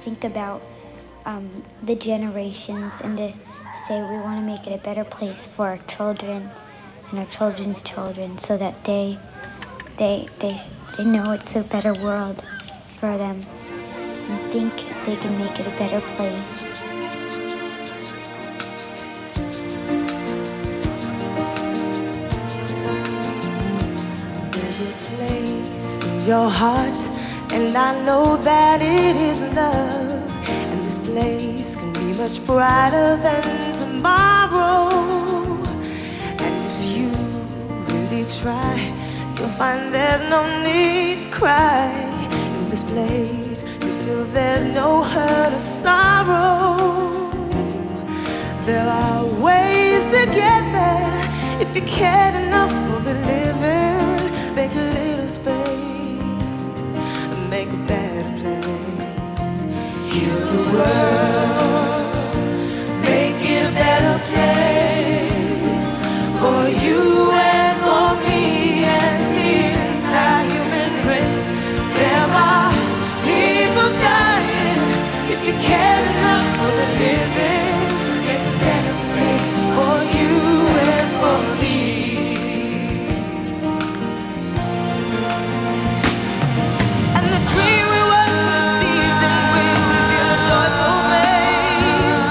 think about the generations and to say we want to make it a better place for our children and our children's children, so that they know it's a better world for them and think they can make it a better place. There's a place in your heart, and I know that it is love. And this place can be much brighter than tomorrow. And if you really try, you'll find there's no need to cry. In this place, you feel there's no hurt or sorrow. There are ways to get there if you cared enough for the living. Make a little space and make a better place. Heal the world, make it a better place for you and for me and the entire human race. There are people dying. If you care enough for the living, make a better place for you and for me. And the dream we once conceived and will reveal a joyful face.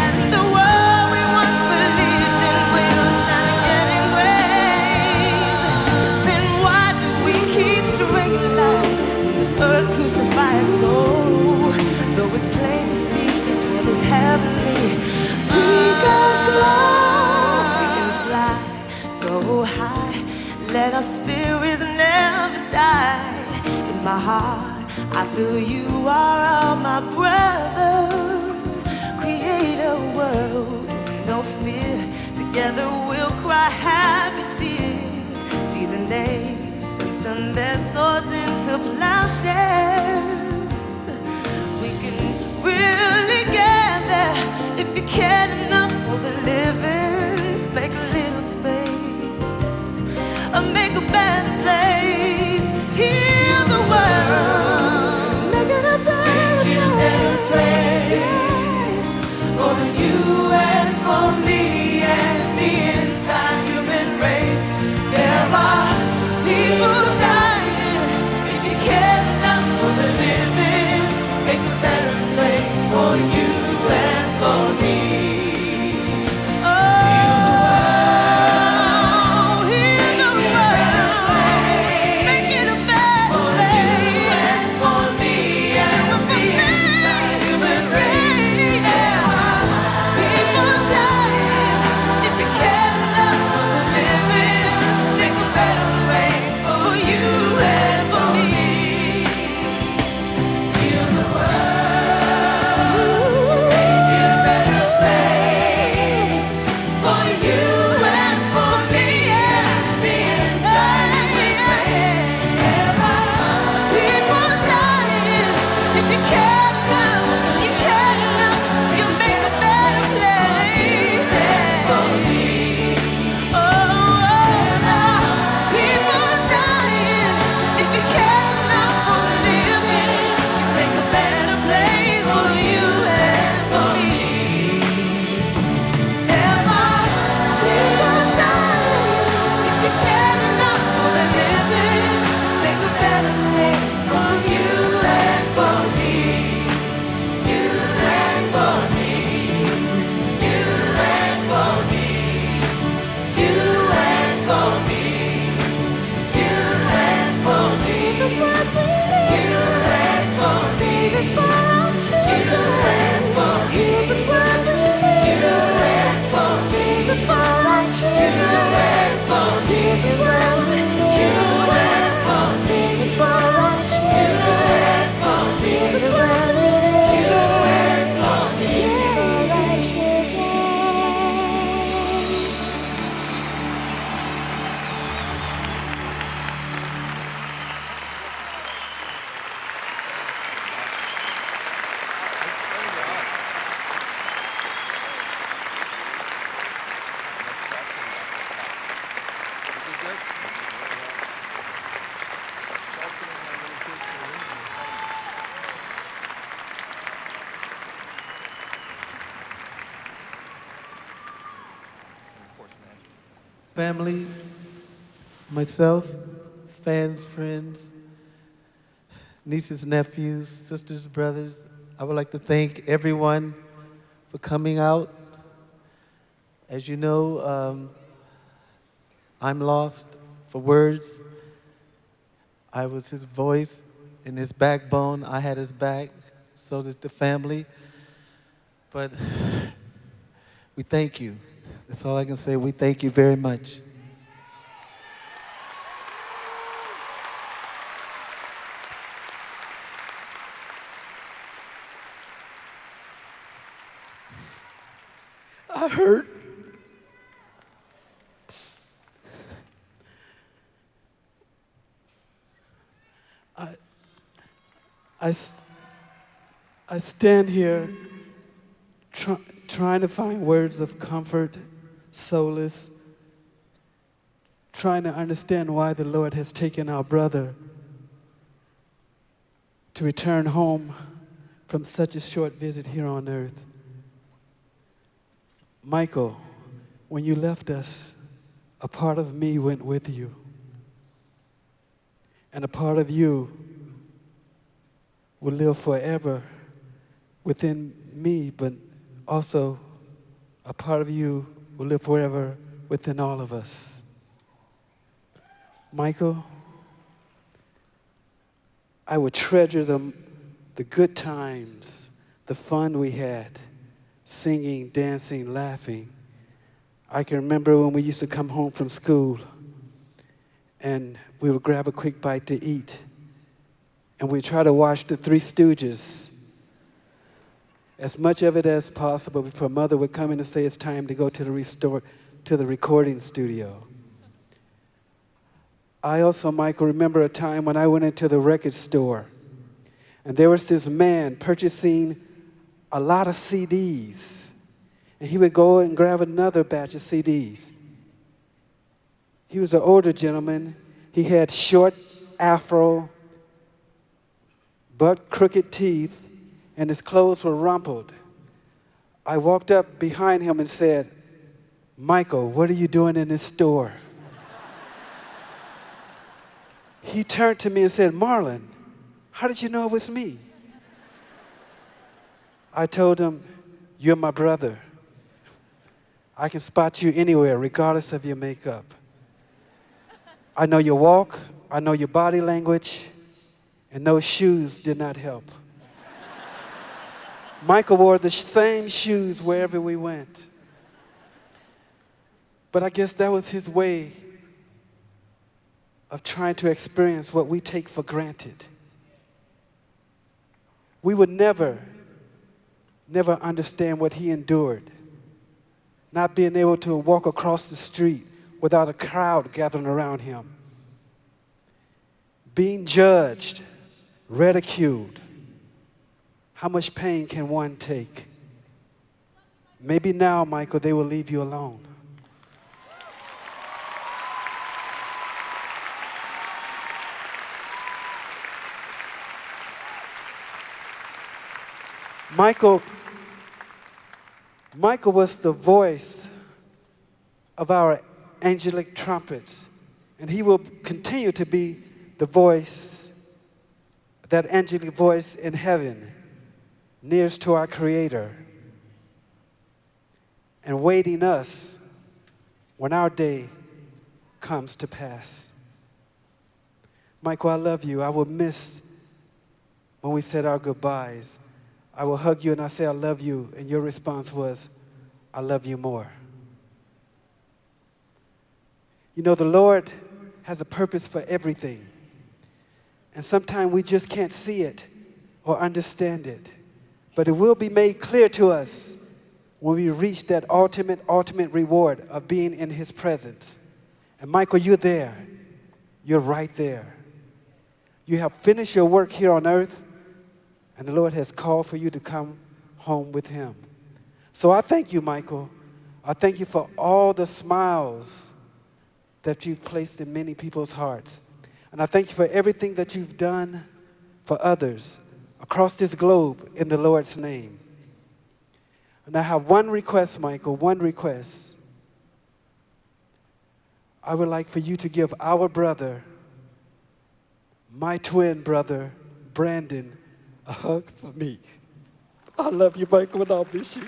And the world we once believed in will shine again in grace. Then why do we keep straying light? This earth crucifies soul. Though it's plain to see this world is heavenly, we got glory. We can fly so high, let our spirits never die. In my heart, I feel you are all my brothers. Create a world with no fear. Together we'll cry happy tears. See the nations turn their swords into plowshares. We can really get there if you cared enough for the living. Make a little space, or make a better place. Heal the world, make it a better place for you and for me and the entire human race. There are people dying. If you care enough for the living, make a better place for family, myself, fans, friends, nieces, nephews, sisters, brothers, I would like to thank everyone for coming out. As you know, I'm lost for words. I was his voice and his backbone. I had his back, so did the family. But we thank you. That's all I can say. We thank you very much. I hurt. I, I stand here trying to find words of comfort, solace, trying to understand why the Lord has taken our brother to return home from such a short visit here on earth. Michael, when you left us, a part of me went with you. And a part of you will live forever within me, but also a part of you will live forever within all of us. Michael, I would treasure the good times, the fun we had, singing, dancing, laughing. I can remember when we used to come home from school and we would grab a quick bite to eat and we'd try to watch the Three Stooges, as much of it as possible before Mother would come in and say it's time to go to the recording studio. I also, Michael, remember a time when I went into the record store and there was this man purchasing a lot of CDs, and he would go and grab another batch of CDs. He was an older gentleman. He had short afro, butt crooked teeth, and his clothes were rumpled. I walked up behind him and said, "Michael, what are you doing in this store?" He turned to me and said, "Marlon, how did you know it was me?" I told him, "You're my brother. I can spot you anywhere, regardless of your makeup. I know your walk, I know your body language, and those shoes did not help." Michael wore the same shoes wherever we went. But I guess that was his way of trying to experience what we take for granted. We would never understand what he endured. Not being able to walk across the street without a crowd gathering around him. Being judged, ridiculed. How much pain can one take? Maybe now, Michael, they will leave you alone. Michael was the voice of our angelic trumpets, and he will continue to be the voice, that angelic voice in heaven, nearest to our Creator, and waiting us when our day comes to pass. Michael, I love you. I will miss when we said our goodbyes. I will hug you and I say, "I love you," and your response was, "I love you more." You know, the Lord has a purpose for everything. And sometimes we just can't see it or understand it. But it will be made clear to us when we reach that ultimate reward of being in His presence. And Michael, you're there. You're right there. You have finished your work here on earth, and the Lord has called for you to come home with Him. So I thank you, Michael. I thank you for all the smiles that you've placed in many people's hearts. And I thank you for everything that you've done for others across this globe in the Lord's name. And I have one request, Michael, one request. I would like for you to give our brother, my twin brother, Brandon, a hug for me. I love you, Michael, and I'll miss you.